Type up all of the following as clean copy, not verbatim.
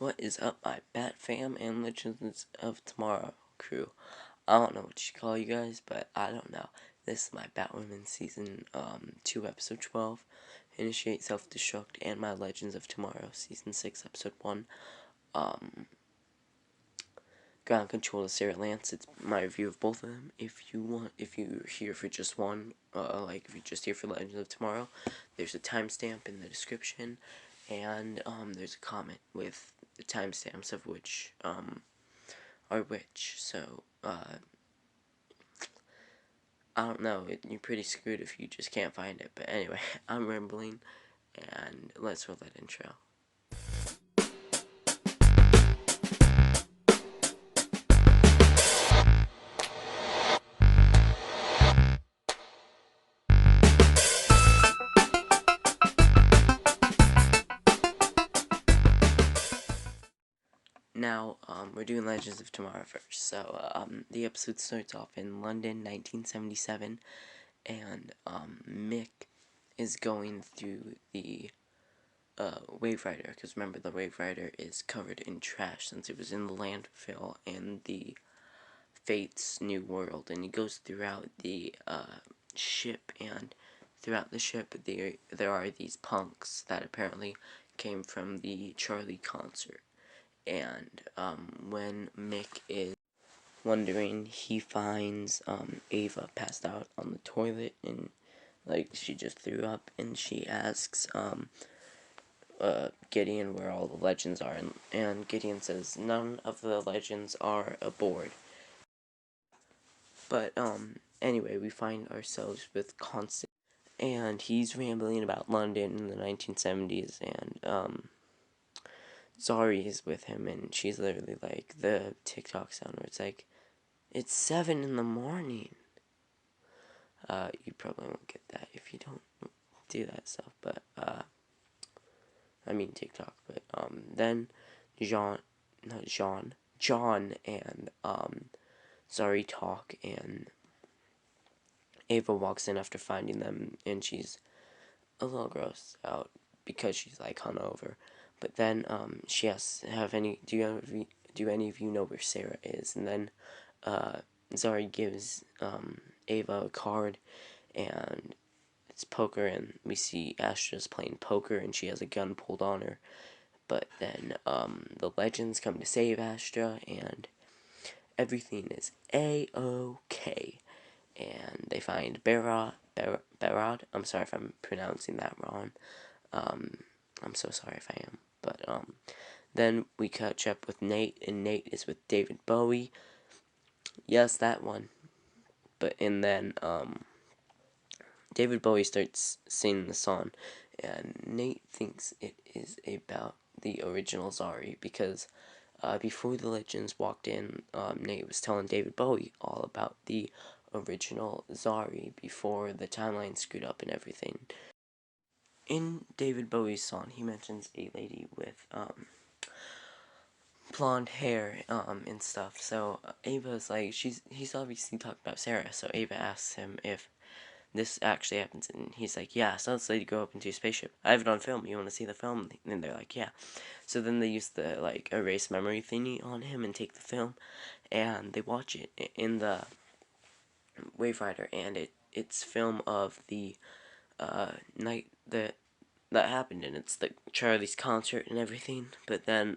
What is up, my Bat fam and Legends of Tomorrow crew? I don't know what you call you guys, but I don't know. This is my Batwoman Season 2, Episode 12, Initiate Self-Destruct, and my Legends of Tomorrow Season 6, Episode 1, Ground Control of Sara Lance. It's my review of both of them. If you're here for just one, if you're just here for Legends of Tomorrow, there's a timestamp in the description, and there's a comment with the timestamps of which are which. So I don't know. You're pretty screwed if you just can't find it. But anyway, I'm rambling, and let's roll that intro. Now, we're doing Legends of Tomorrow first. So, the episode starts off in London, 1977, and, Mick is going through the, Wave Rider, because remember, the Wave Rider is covered in trash since it was in the landfill in the Fate's New World, and he goes throughout the, ship, and throughout the ship, there are these punks that apparently came from the Charlie concert. And when Mick is wondering, he finds Ava passed out on the toilet, and she just threw up, and she asks Gideon where all the legends are, and Gideon says none of the legends are aboard. But anyway, we find ourselves with Constant, and he's rambling about London in the 1970s, and Zari is with him, and she's literally like the Tik Tok sound where it's like, it's 7 in the morning. You probably won't get that if you don't do that stuff, but, I mean TikTok, but, then John and, Zari talk, and Ava walks in after finding them, and she's a little grossed out because she's like hungover. But then she asks, do any of you know where Sara is? And then Zari gives Ava a card, and it's poker, and we see Astra's playing poker, and she has a gun pulled on her. But then the legends come to save Astra, and everything is A-OK. And they find Barad. I'm sorry if I'm pronouncing that wrong. I'm so sorry if I am. But then we catch up with Nate, and Nate is with David Bowie. Yes, that one. And then David Bowie starts singing the song, and Nate thinks it is about the original Zari, because before the legends walked in, Nate was telling David Bowie all about the original Zari before the timeline screwed up and everything. In David Bowie's song, he mentions a lady with blonde hair and stuff. So Ava's like, he's obviously talking about Sara. So Ava asks him if this actually happens, and he's like, yeah, so let's let you go up into a spaceship. I have it on film. You want to see the film? And they're like, yeah. So then they use the erase memory thingy on him and take the film, and they watch it in the Wave Rider, and it's film of the night that happened, and it's the Charlie's concert and everything. But then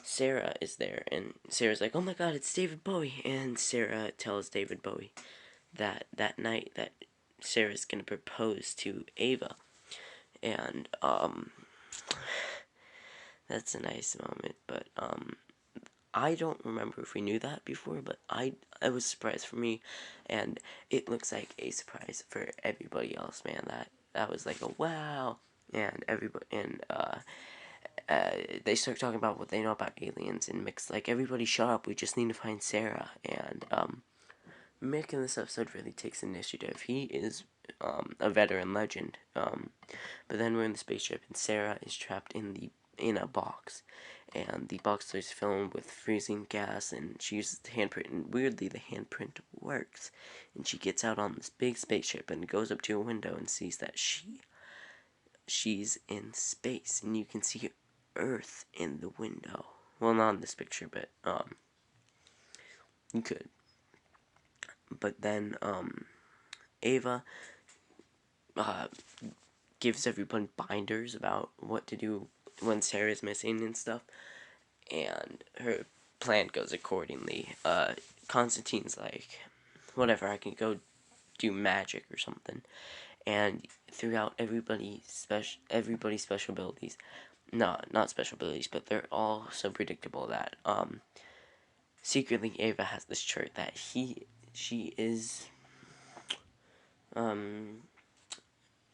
Sara is there, and Sara's like, oh my god, it's David Bowie. And Sara tells David Bowie that night that Sara's gonna propose to Ava, and that's a nice moment. But I don't remember if we knew that before, but it was a surprise for me, and it looks like a surprise for everybody else, man. That was like a wow. And everybody, and they start talking about what they know about aliens, and Mick's like, everybody shut up, we just need to find Sara. And Mick in this episode really takes initiative. He is a veteran legend. But then we're in the spaceship, and Sara is trapped in a box, and the box is filled with freezing gas, and she uses the handprint, and weirdly the handprint works, and she gets out on this big spaceship and goes up to a window and sees that she's in space, and you can see Earth in the window. Well, not in this picture, but, you could. But then, Ava, gives everyone binders about what to do when Sarah's missing and stuff, and her plan goes accordingly. Constantine's like, whatever, I can go do magic or something, and throughout everybody's special abilities, not special abilities, but they're all so predictable that secretly Ava has this chart that she is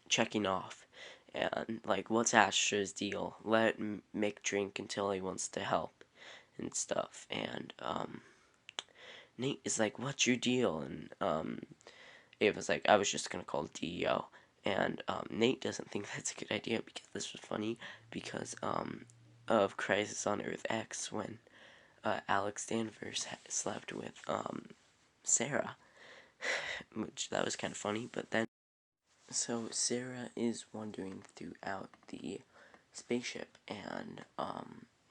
checking off, and like, what's Astra's deal? Let Mick drink until he wants to help and stuff, and Nate is like, what's your deal? And Ava's like, I was just gonna call DEO. And Nate doesn't think that's a good idea, because this was funny because of Crisis on Earth X, when Alex Danvers slept with Sara, which that was kind of funny. But then, so Sara is wandering throughout the spaceship, and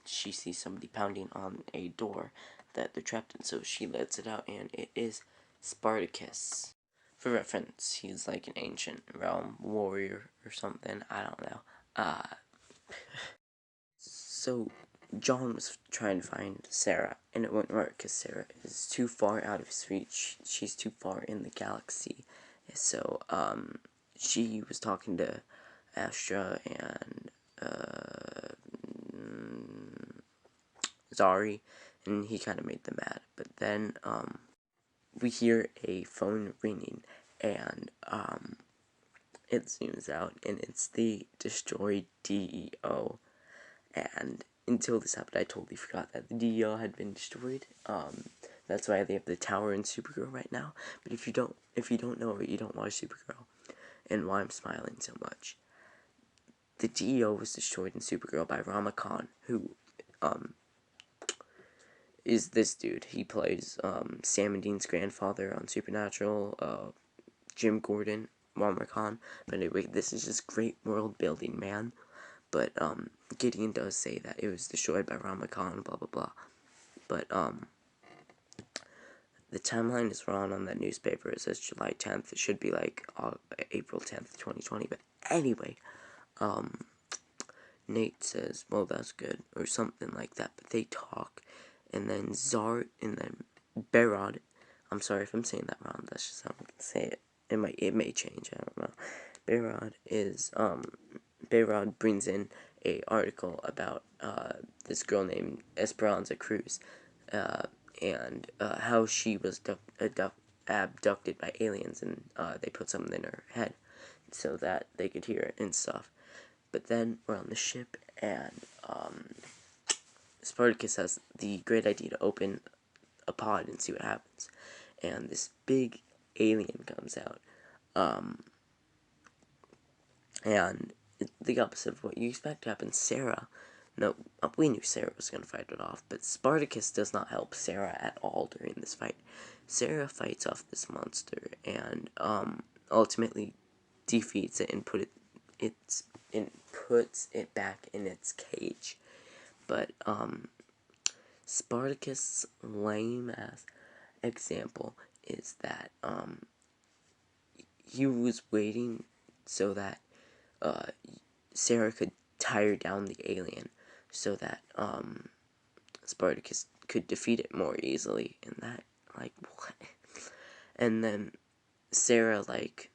she sees somebody pounding on a door that they're trapped in, so she lets it out, and it is Spartacus. For reference, he's like an ancient realm warrior or something, I don't know. So John was trying to find Sara, and it wouldn't work because Sara is too far out of his reach. She's too far in the galaxy. So she was talking to Astra and Zari, and he kind of made them mad. But then we hear a phone ringing, and it zooms out, and it's the destroyed DEO. And until this happened, I totally forgot that the DEO had been destroyed. That's why they have the tower in Supergirl right now. But if you don't know it, you don't watch Supergirl. And why I'm smiling so much. The DEO was destroyed in Supergirl by Rama Khan, who is this dude. He plays Sam and Dean's grandfather on Supernatural, Jim Gordon, Rama Khan. But anyway, this is just great world building, man. But Gideon does say that it was destroyed by Rama Khan, blah blah blah. But the timeline is wrong on that newspaper. It says July 10th. It should be like April 10th, 2020. But anyway, Nate says, well, that's good, or something like that. But they talk, and then Berod, I'm sorry if I'm saying that wrong, that's just how I'm gonna say it. It may change, I don't know. Berod brings in a article about this girl named Esperanza Cruz, and how she was abducted by aliens, and they put something in her head so that they could hear it and stuff. But then we're on the ship, and Spartacus has the great idea to open a pod and see what happens. And this big alien comes out, and the opposite of what you expect to happen. We knew Sara was going to fight it off, but Spartacus does not help Sara at all during this fight. Sara fights off this monster, and ultimately defeats it and puts it back in its cage. But Spartacus' lame ass example is that he was waiting so that Sara could tire down the alien, so that Spartacus could defeat it more easily. And that, like, what? And then Sara, like,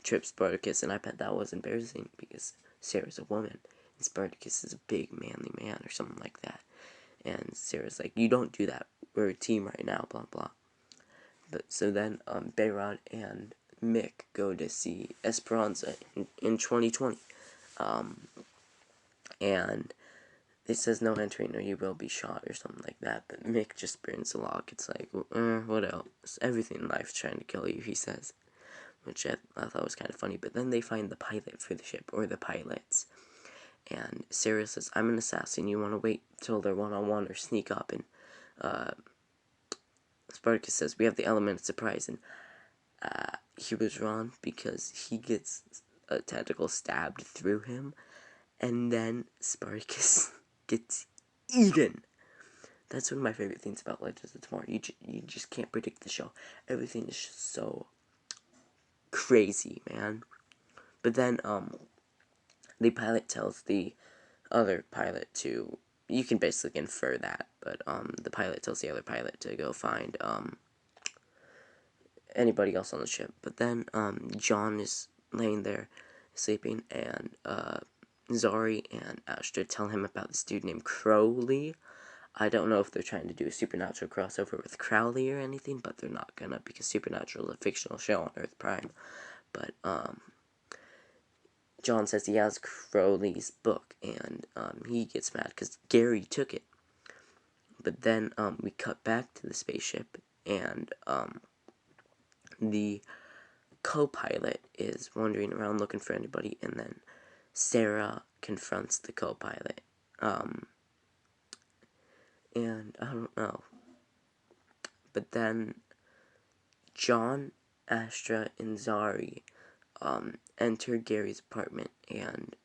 trips Spartacus, and I bet that was embarrassing because Sara's a woman and Spartacus is a big manly man or something like that. And Sara's like, you don't do that, we're a team right now, blah blah. But so then Beyrod and Mick go to see Esperanza in 2020, and it says no entering or you will be shot or something like that. But Mick just burns the lock. It's like, what else? Everything in life's trying to kill you, he says, which I thought was kind of funny. But then they find the pilot for the ship, or the pilots, and Sara says, I'm an assassin, you want to wait till they're one-on-one or sneak up? And Spartacus says, we have the element of surprise. And he was wrong, because he gets a tentacle stabbed through him, and then Spartacus gets eaten. That's one of my favorite things about Legends of Tomorrow. You just can't predict the show. Everything is just so crazy, man. But then, the pilot tells the other pilot to, you can basically infer that, but, the pilot tells the other pilot to go find, anybody else on the ship. But then, John is laying there sleeping, and, Zari and Astra tell him about this dude named Crowley. I don't know if they're trying to do a Supernatural crossover with Crowley or anything, but they're not gonna, because Supernatural is a fictional show on Earth Prime. But, John says he has Crowley's book, and, he gets mad because Gary took it. But then, we cut back to the spaceship, and, the co-pilot is wandering around looking for anybody, and then Sara confronts the co-pilot. And I don't know. But then John, Astra, and Zari enter Gary's apartment, and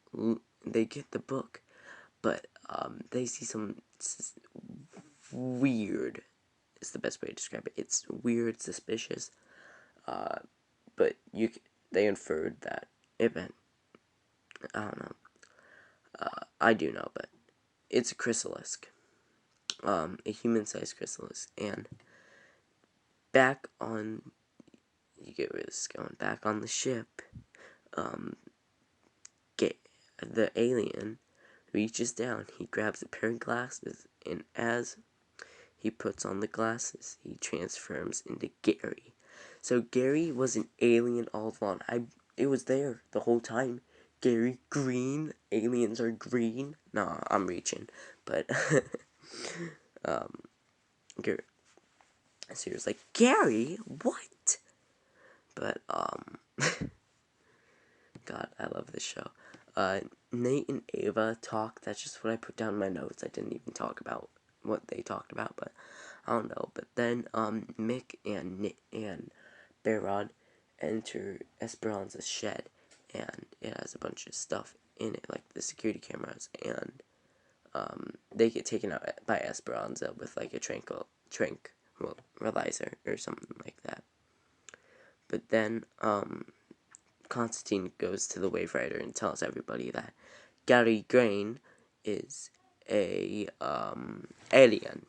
they get the book, but they see some weird, is the best way to describe it. It's weird, suspicious, but they inferred that event. I don't know. I do know, but it's a chrysalisk, a human-sized chrysalisk, and back on, you get where this is going, back on the ship, the alien reaches down, he grabs a pair of glasses, and as he puts on the glasses, he transforms into Gary. So Gary was an alien all along. It was there the whole time. Gary green. Aliens are green. Nah, I'm reaching. But Gary, so he was like, Gary, what? But God, I love this show. Nate and Ava talk. That's just what I put down in my notes. I didn't even talk about what they talked about, but I don't know. But then Mick and Barrod enter Esperanza's shed, and it has a bunch of stuff in it, like the security cameras, and they get taken out by Esperanza with like a tranquilizer or something like that. But then Constantine goes to the Wave Rider and tells everybody that Gary Grain is a alien.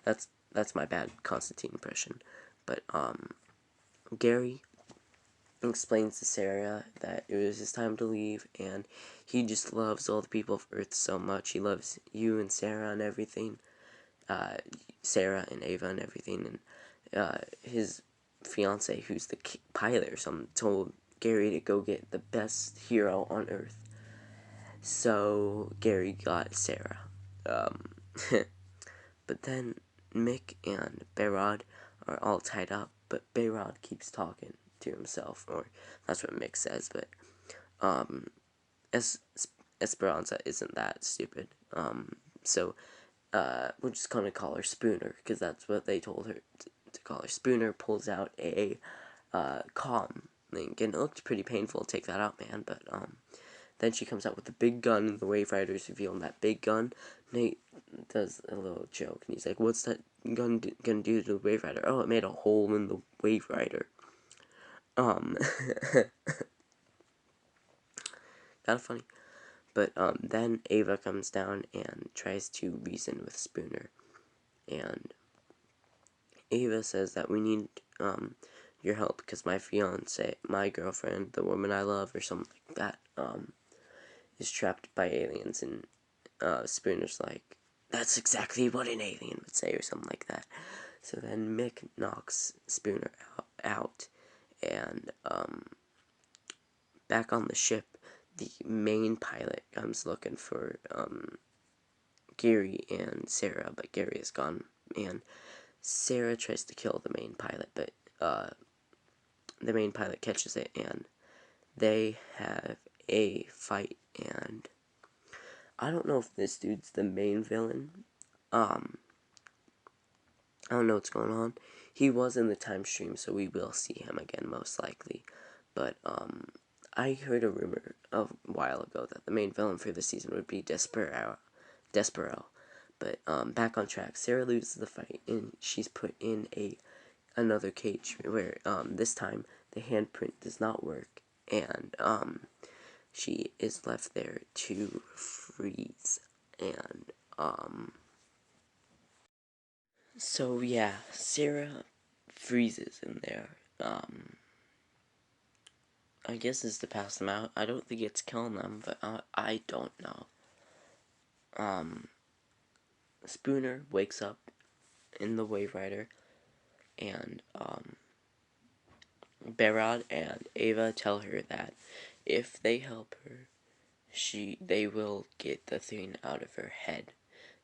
That's my bad Constantine impression. But Gary explains to Sara that it was his time to leave, and he just loves all the people of Earth so much. He loves you and Sara and everything, Sara and Ava and everything, and his fiance, who's the pilot or something, told Gary to go get the best hero on Earth. So Gary got Sara. But then Mick and Barrod are all tied up, but Barrod keeps talking to himself, or that's what Mick says, but Esperanza isn't that stupid. So we're just gonna call her Spooner, because that's what they told her to call her. Spooner pulls out a comm link, and it looked pretty painful to take that out, man, but then she comes out with the big gun, and the Wave Riders reveal that big gun. Nate does a little joke, and he's like, what's that gun gonna do to the Wave Rider? Oh, it made a hole in the Wave Rider. Kind of funny. But then Ava comes down and tries to reason with Spooner, and Ava says that we need your help because my fiance, my girlfriend, the woman I love, or something like that, is trapped by aliens, and Spooner's like, that's exactly what an alien would say, or something like that. So then Mick knocks Spooner out, and back on the ship, the main pilot comes looking for Gary and Sara, but Gary is gone, and Sara tries to kill the main pilot, but the main pilot catches it, and they have a fight, and I don't know if this dude's the main villain. I don't know what's going on. He was in the time stream, so we will see him again, most likely. But, I heard a rumor a while ago that the main villain for this season would be Despero. But back on track, Sara loses the fight, and she's put in another cage where this time the handprint does not work, and she is left there to freeze. And so yeah, Sara freezes in there. I guess is to pass them out. I don't think it's killing them, but I don't know. Spooner wakes up in the Wave Rider, and Barad and Ava tell her that if they help her, they will get the thing out of her head,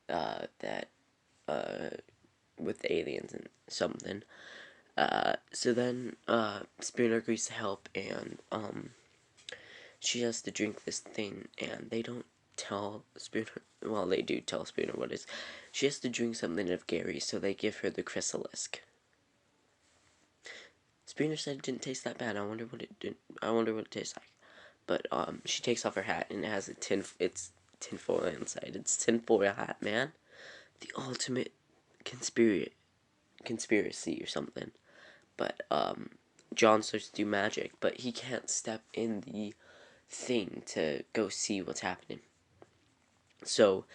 that with the aliens and something. So then Spooner agrees to help, and she has to drink this thing, and they don't tell Spooner. Well, they do tell Spooner what it is. She has to drink something of Gary, so they give her the Chrysalisk. Spooner said it didn't taste that bad. I wonder what it did. I wonder what it tastes like. But she takes off her hat, and it has it's tinfoil inside. It's tinfoil hat, man. The ultimate conspiracy or something. But John starts to do magic, but he can't step in the thing to go see what's happening. So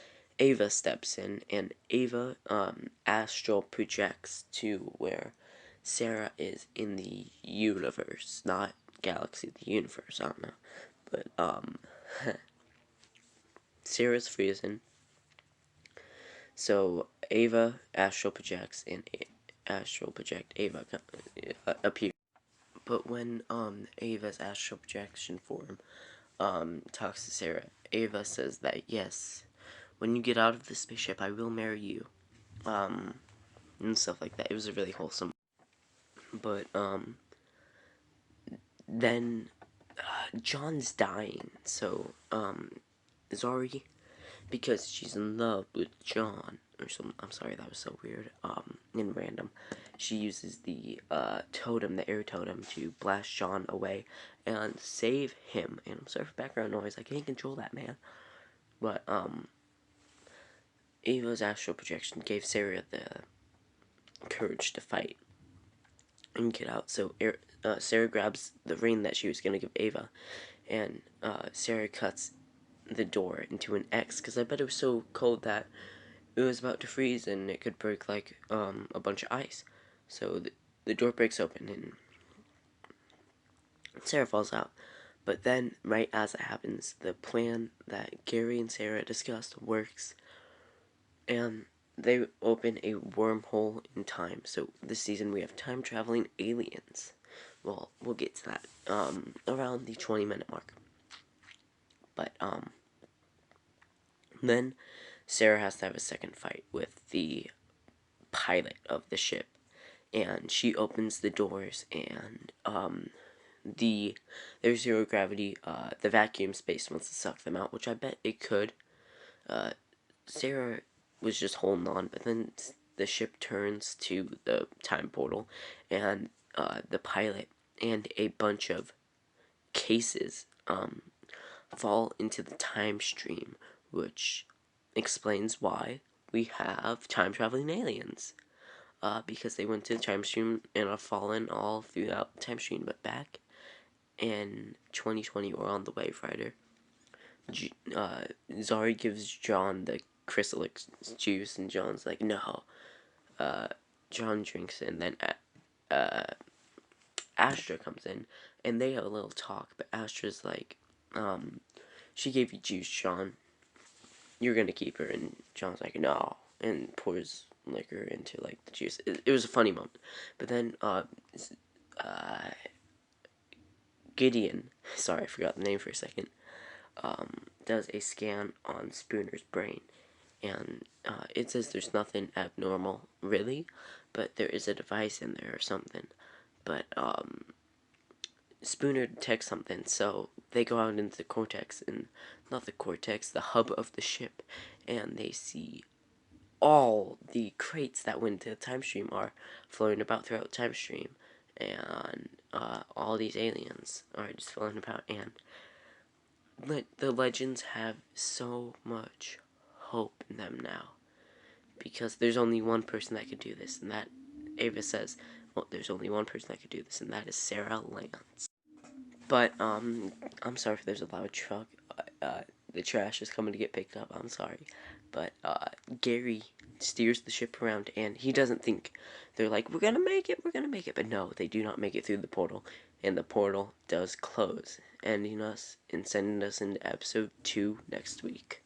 Ava steps in, and Ava astral projects to where Sara is in the universe, not galaxy, the universe. I don't know, but Sara's freezing. So Ava astral projects, and astral project Ava appears. But when Ava's astral projection form talks to Sara, Ava says that yes, when you get out of the spaceship, I will marry you, and stuff like that. It was a really wholesome. But then John's dying, so Zari, because she's in love with John or something. I'm sorry, that was so weird. And random. She uses the totem, the air totem, to blast John away and save him. And I'm sorry for background noise. I can't control that, man. But Ava's astral projection gave Sara the courage to fight and get out. So Sara grabs the ring that she was gonna give Ava, and Sara cuts the door into an X, because I bet it was so cold that it was about to freeze and it could break like a bunch of ice. So the door breaks open and Sara falls out. But then, right as it happens, the plan that Gary and Sara discussed works, and they open a wormhole in time. So this season we have time traveling aliens. Well, we'll get to that around the 20-minute mark. But then Sara has to have a second fight with the pilot of the ship, and she opens the doors, and there's zero gravity. The vacuum space wants to suck them out, which I bet it could. Sara was just holding on, but then the ship turns to the time portal, and the pilot and a bunch of cases fall into the time stream, which explains why we have time traveling aliens. Because they went to the time stream and are fallen all throughout the time stream. But back in 2020, we're on the Wave Rider. Zari gives John the chrysalix juice, and John's like, no. John drinks it, and then Astra comes in, and they have a little talk, but Astra's like, she gave you juice, John. You're gonna keep her. And John's like, no, and pours liquor into like the juice. It was a funny moment. But then Gideon, sorry, I forgot the name for a second, does a scan on Spooner's brain, and it says there's nothing abnormal, really, but there is a device in there or something. But Spooner detects something, so they go out into the cortex, and not the cortex, the hub of the ship, and they see all the crates that went to the time stream are floating about throughout the time stream, and all these aliens are just floating about, and the legends have so much hope in them now, because there's only one person that could do this, and that Ava says, well, there's only one person that could do this, and that is Sara Lance. But I'm sorry if there's a loud truck. The trash is coming to get picked up. I'm sorry, but Gary steers the ship around, and he doesn't think, they're like, we're gonna make it, but no, they do not make it through the portal, and the portal does close, ending us and sending us into episode 2 next week.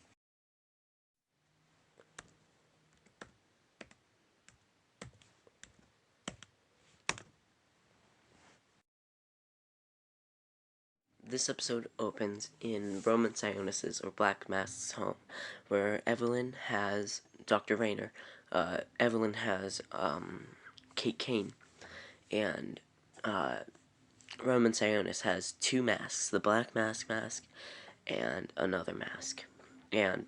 This episode opens in Roman Sionis's, or Black Mask's, home, where Evelyn has Dr. Rayner. Evelyn has Kate Kane, and Roman Sionis has two masks, the Black Mask and another mask. And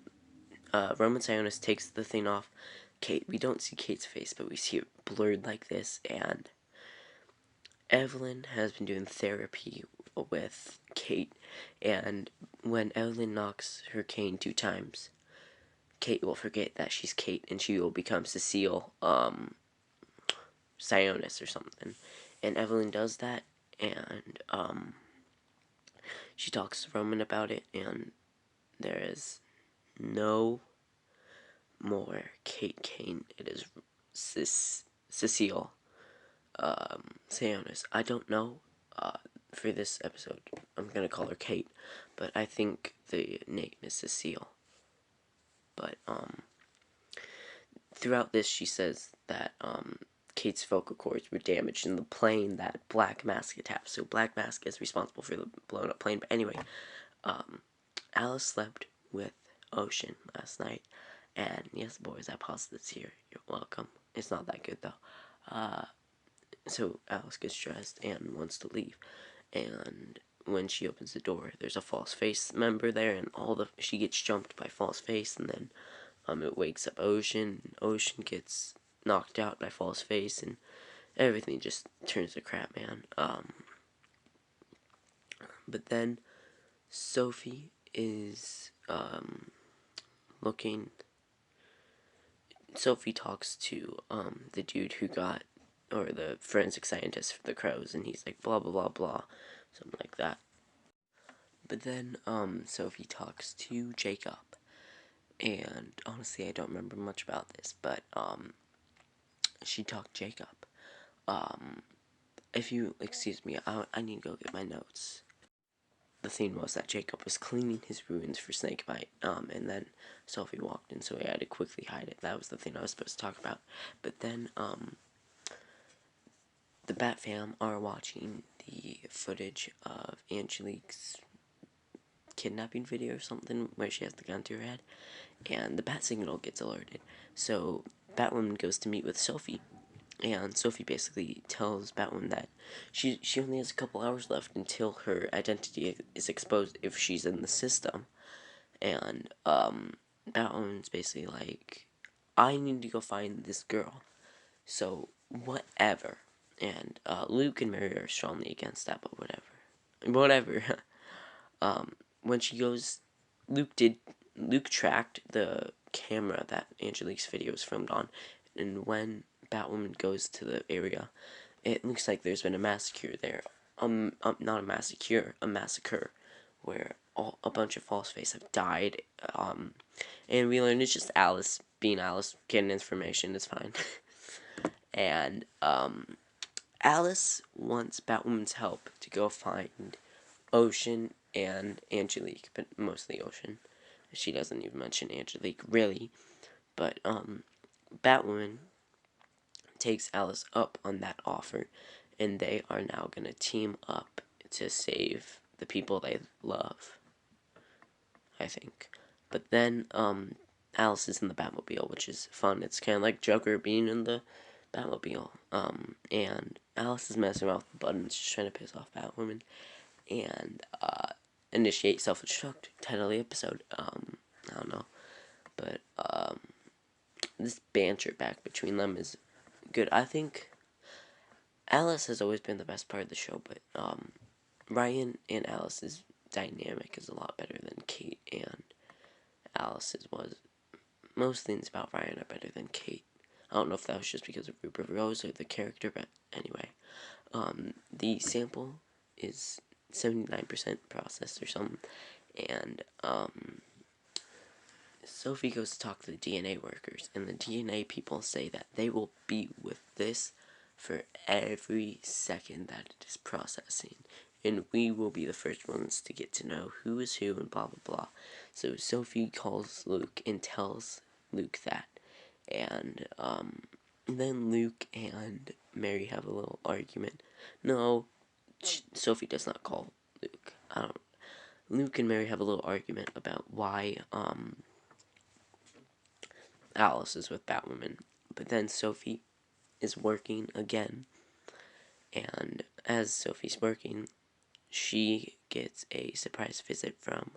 Roman Sionis takes the thing off Kate. We don't see Kate's face, but we see it blurred like this, and Evelyn has been doing therapy with Kate, and when Evelyn knocks her cane 2 times, Kate will forget that she's Kate, and she will become Cecile, Sionis or something. And Evelyn does that, and, she talks to Roman about it, and there is no more Kate Kane. It is Cecile, Sionis. I don't know, for this episode, I'm gonna call her Kate, but I think the name is Cecile. But, throughout this, she says that, Kate's vocal cords were damaged in the plane that Black Mask attacked. So Black Mask is responsible for the blown up plane. But anyway, Alice slept with Ocean last night. And yes, boys, I paused this here. You're welcome. It's not that good, though. So Alice gets dressed and wants to leave. And when she opens the door, there's a False Face member there, and she gets jumped by False Face, and then it wakes up Ocean. Ocean gets knocked out by False Face, and everything just turns to crap, man. But then Sophie is looking. Sophie talks to the dude who got, or the forensic scientist for the crows, and he's like blah blah blah blah, something like that. But then Sophie talks to Jacob, and honestly I don't remember much about this, but she talked Jacob. If you excuse me, I need to go get my notes. The thing was that Jacob was cleaning his wounds for snakebite, and then Sophie walked in, so he had to quickly hide it. That was the thing I was supposed to talk about. But then, the Bat Fam are watching the footage of Angelique's kidnapping video or something, where she has the gun to her head, and the bat signal gets alerted. So Batwoman goes to meet with Sophie, and Sophie basically tells Batwoman that she only has a couple hours left until her identity is exposed if she's in the system. And Batwoman's basically like, I need to go find this girl, so whatever. And Luke and Mary are strongly against that, but whatever. When she goes, Luke tracked the camera that Angelique's video was filmed on, and when Batwoman goes to the area, it looks like there's been a massacre there. Not a massacre, a massacre, where a bunch of False Face have died. And we learn it's just Alice being Alice, getting information. It's fine. And Alice wants Batwoman's help to go find Ocean and Angelique, but mostly Ocean. She doesn't even mention Angelique, really. But Batwoman takes Alice up on that offer, and they are now going to team up to save the people they love, I think. But then Alice is in the Batmobile, which is fun. It's kind of like Joker being in the Batmobile. And Alice is messing around with the buttons, just trying to piss off Batwoman. And initiate Self-Destruct, title of the episode. I don't know. But this banter back between them is good. I think Alice has always been the best part of the show, but Ryan and Alice's dynamic is a lot better than Kate and Alice's was. Most things about Ryan are better than Kate. I don't know if that was just because of Rupert Rose or the character, but anyway. The sample is 79% processed or something, and Sophie goes to talk to the DNA workers, and the DNA people say that they will be with this for every second that it is processing, and we will be the first ones to get to know who is who and blah blah blah. So Sophie calls Luke and tells Luke that, and then Luke and Mary have a little argument. No, Sophie does not call Luke. Luke and Mary have a little argument about why Alice is with Batwoman. But then Sophie is working again, and as Sophie's working, she gets a surprise visit from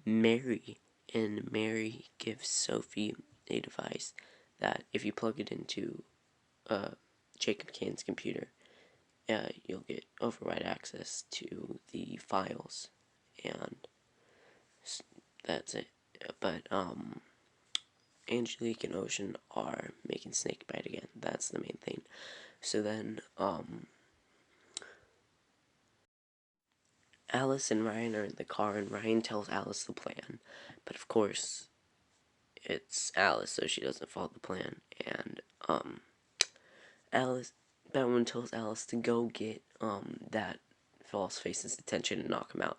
Mary, and Mary gives Sophie a device that if you plug it into Jacob Kane's computer, you'll get override access to the files, and that's it. But Angelique and Ocean are making Snakebite again. That's the main thing. So then Alice and Ryan are in the car, and Ryan tells Alice the plan, but of course it's Alice, so she doesn't follow the plan. And Batwoman tells Alice to go get that false face's attention and knock him out.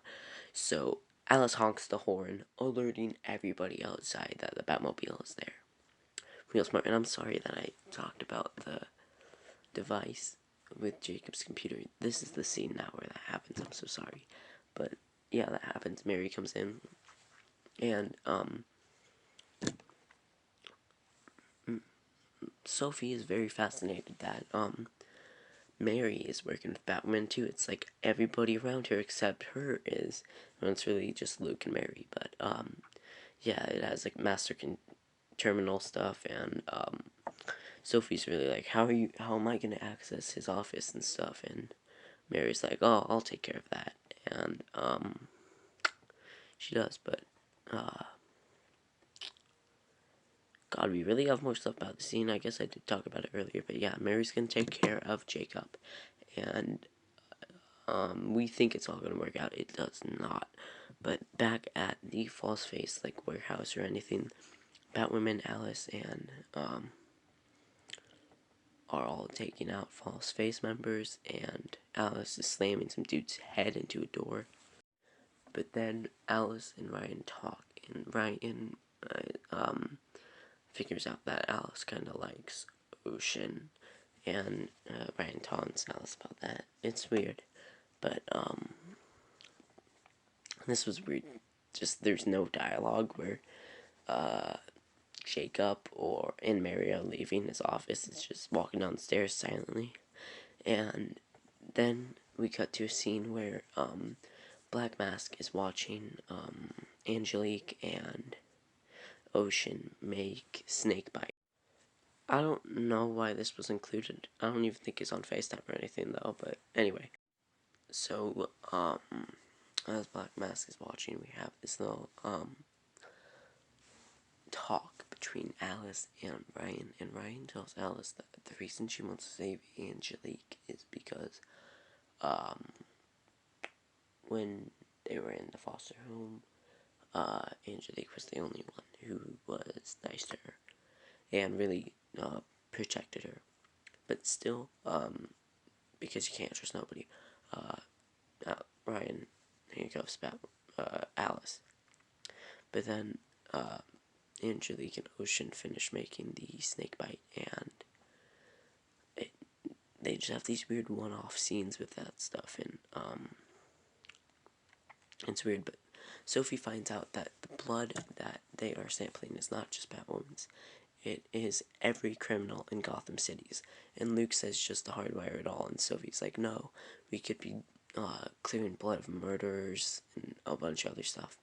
So Alice honks the horn, alerting everybody outside that the Batmobile is there. Real smart. And I'm sorry that I talked about the device with Jacob's computer. This is the scene now where that happens. I'm so sorry. But yeah, that happens. Mary comes in, and Sophie is very fascinated that Mary is working with Batwoman too. It's like everybody around her except her is. And it's really just Luke and Mary. But yeah, it has like master terminal stuff, and Sophie's really like, how am I gonna access his office and stuff? And Mary's like, oh, I'll take care of that. And she does, but God, we really have more stuff about the scene. I guess I did talk about it earlier, but yeah, Mary's gonna take care of Jacob, and we think it's all gonna work out. It does not. But back at the false face like warehouse or anything, Batwoman, Alice, and are all taking out false face members, and Alice is slamming some dude's head into a door. But then Alice and Ryan talk, and Ryan figures out that Alice kind of likes Ocean, and Ryan taunts Alice about that. It's weird, but this was weird. Just there's no dialogue where Jacob and Mary are leaving his office. It's just walking down the stairs silently, and then we cut to a scene where Black Mask is watching Angelique and Ocean make Snakebite. I don't know why this was included. I don't even think it's on FaceTime or anything though, but anyway. So, as Black Mask is watching, we have this little talk between Alice and Ryan tells Alice that the reason she wants to save Angelique is because when they were in the foster home, Angelique was the only one who was nice to her and really protected her. But still, because you can't trust nobody, Ryan handcuffs Alice. But then Angelique and Ocean finish making the Snakebite, and they just have these weird one-off scenes with that stuff, and it's weird. But Sophie finds out that the blood that they are sampling is not just Batwoman's. It is every criminal in Gotham City's. And Luke says just to hardwire it all, and Sophie's like, no, we could be clearing blood of murderers and a bunch of other stuff.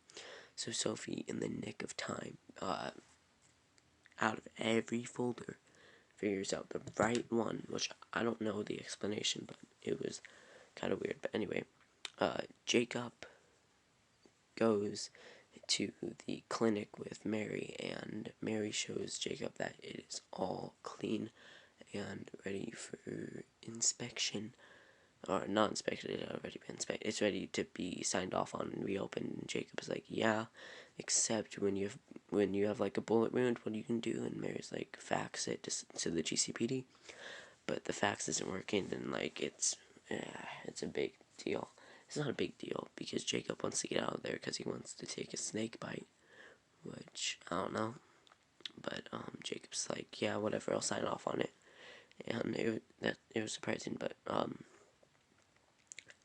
So Sophie, in the nick of time, out of every folder, figures out the right one, which I don't know the explanation, but it was kind of weird. But anyway, Jacob goes to the clinic with Mary, and Mary shows Jacob that it is all clean and ready for inspection. Or not inspected, it already been inspected. It's ready to be signed off on and reopened. And Jacob's like, yeah, except when you have like a bullet wound, what you can do? And Mary's like, fax it to the GCPD, but the fax isn't working, and like it's a big deal. It's not a big deal because Jacob wants to get out of there because he wants to take a snake bite, which I don't know, but Jacob's like, yeah, whatever, I'll sign off on it, and it was surprising, but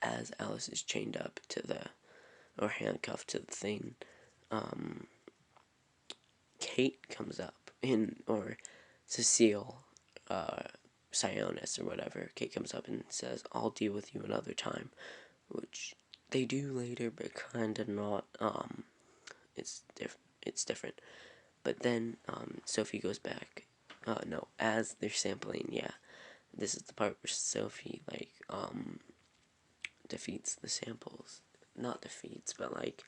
as Alice is chained up to or handcuffed to the thing, Kate comes up, or Cecile, Sionis or whatever, Kate comes up and says, I'll deal with you another time, which they do later, but kinda not, it's different, but then, Sophie goes back, no, as they're sampling, yeah, this is the part where Sophie, like, defeats the samples, not defeats, but, like,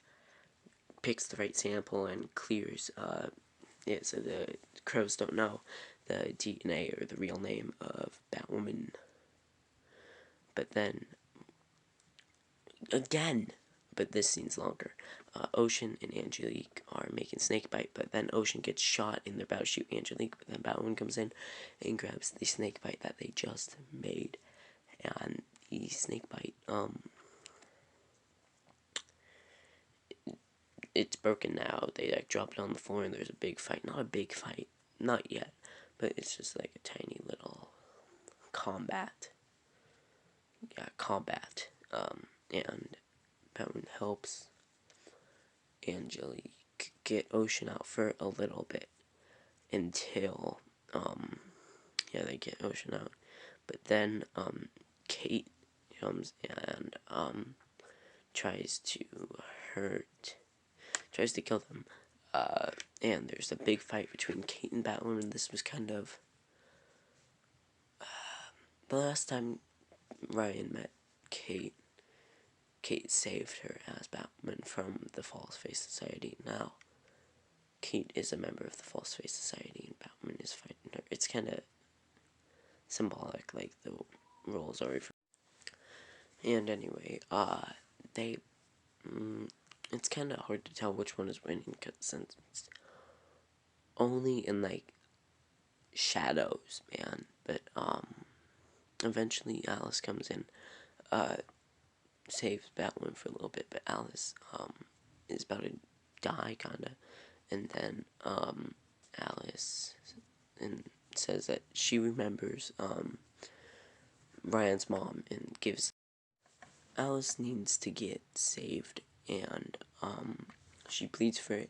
picks the right sample and clears, so the crows don't know the DNA or the real name of Batwoman. But then, again, but this scene's longer, Ocean and Angelique are making snakebite, but then Ocean gets shot and they're about to shoot Angelique, but then Batwoman comes in and grabs the snakebite that they just made, and the snakebite, it's broken now. They like drop it on the floor and there's a big fight. Not a big fight, not yet, but it's just like a tiny little combat. Yeah, combat. And Batman helps Angelique get Ocean out for a little bit until, yeah, they get Ocean out. But then, Kate comes and, tries to kill them. And there's a big fight between Kate and Batwoman. This was kind of the last time Ryan met Kate. Kate saved her as Batwoman from the False Face Society. Now, Kate is a member of the False Face Society, and Batwoman is fighting her. It's kind of symbolic, like the roles are reversed. And anyway, it's kind of hard to tell which one is winning, cause since it's only in, like, shadows, man. But, eventually Alice comes in, saves Batwoman for a little bit, but Alice, is about to die, kinda, and then, Alice says that she remembers, Ryan's mom, and gives, Alice needs to get saved, and, she pleads for it,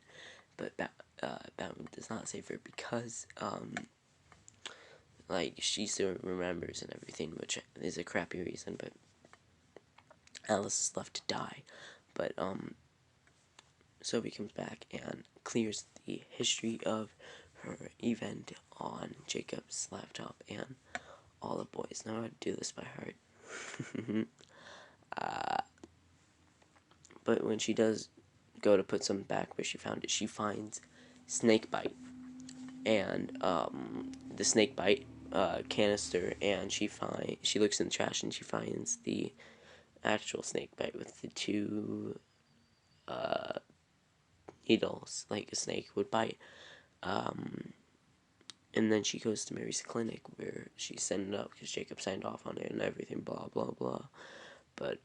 but Batwoman does not save her because, like, she still remembers and everything, which is a crappy reason, but Alice is left to die. But, Sophie comes back and clears the history of her event on Jacob's laptop, and all the boys know how to do this by heart. But when she does go to put some back where she found it, she finds snakebite, and, the snakebite canister, and she looks in the trash and she finds the actual snakebite with the two needles like a snake would bite. And then she goes to Mary's clinic where she's sending it up because Jacob signed off on it and everything, blah blah blah. But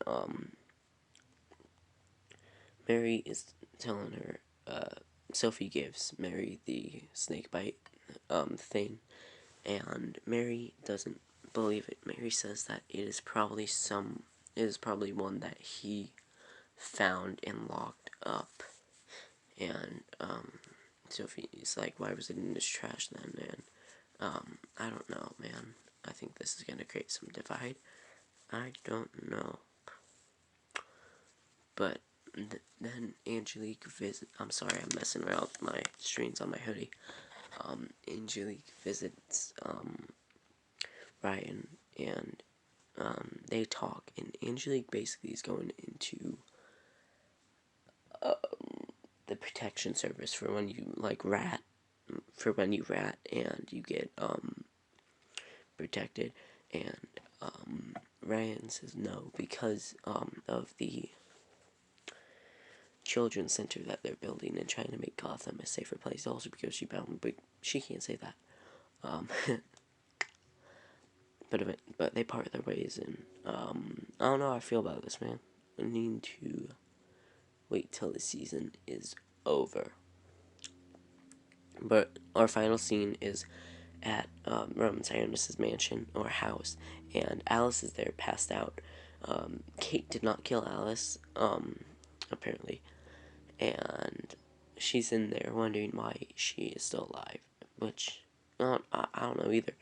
Mary is telling her, Sophie gives Mary the snakebite thing, and Mary doesn't believe it. Mary says that it is probably one that he found and locked up, and Sophie's like, why was it in this trash then? And I don't know, man. I think this is gonna create some divide. I don't know, but then Angelique I'm sorry, I'm messing around with my strings on my hoodie. Angelique visits, Ryan, and, they talk, and Angelique basically is going into, the protection service for when you, like, rat, and you get, protected, and, Ryan says no, because, of the children's center that they're building and trying to make Gotham a safer place, also because but she can't say that, but they part their ways, and, I don't know how I feel about this, man. I need to wait till the season is over. But our final scene is at, Roman Sionis' mansion, or house, and Alice is there, passed out. Kate did not kill Alice, apparently, and she's in there wondering why she is still alive, which, I don't know either,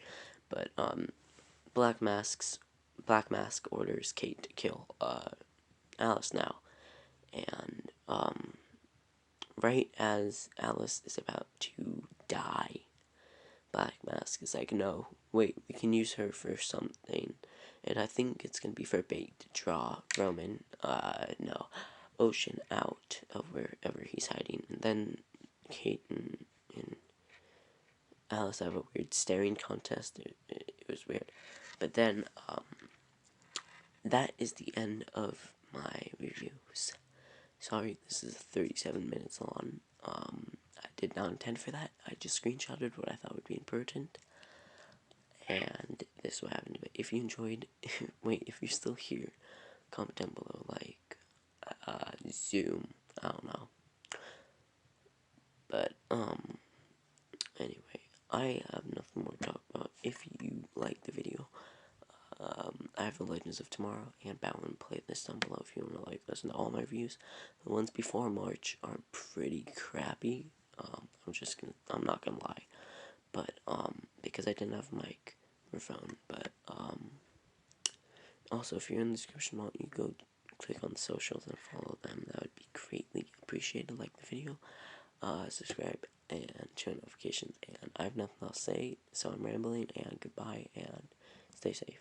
but, Black Mask orders Kate to kill, Alice now, and, right as Alice is about to die, Black Mask is like, no, wait, we can use her for something, and I think it's gonna be for bait to draw Roman, no, Ocean out of wherever he's hiding, and then Kate and Alice have a weird staring contest. It was weird, but then, that is the end of my reviews. Sorry, this is 37 minutes long. I did not intend for that. I just screenshotted what I thought would be important, and this is what happened to it. If you enjoyed, wait, if you're still here, comment down below, like, Zoom, I don't know, but, anyway, I have nothing more to talk about. If you like the video, I have the Legends of Tomorrow and Batwoman playlist down below if you want to, like, listen to all my reviews. The ones before March are pretty crappy. I'm not gonna lie, but, because I didn't have a microphone, but, also, if you're in the description, why don't you go click on the socials and follow them. That would be greatly appreciated. Like the video, subscribe, and turn notifications, and I have nothing else to say, so I'm rambling, and goodbye, and stay safe.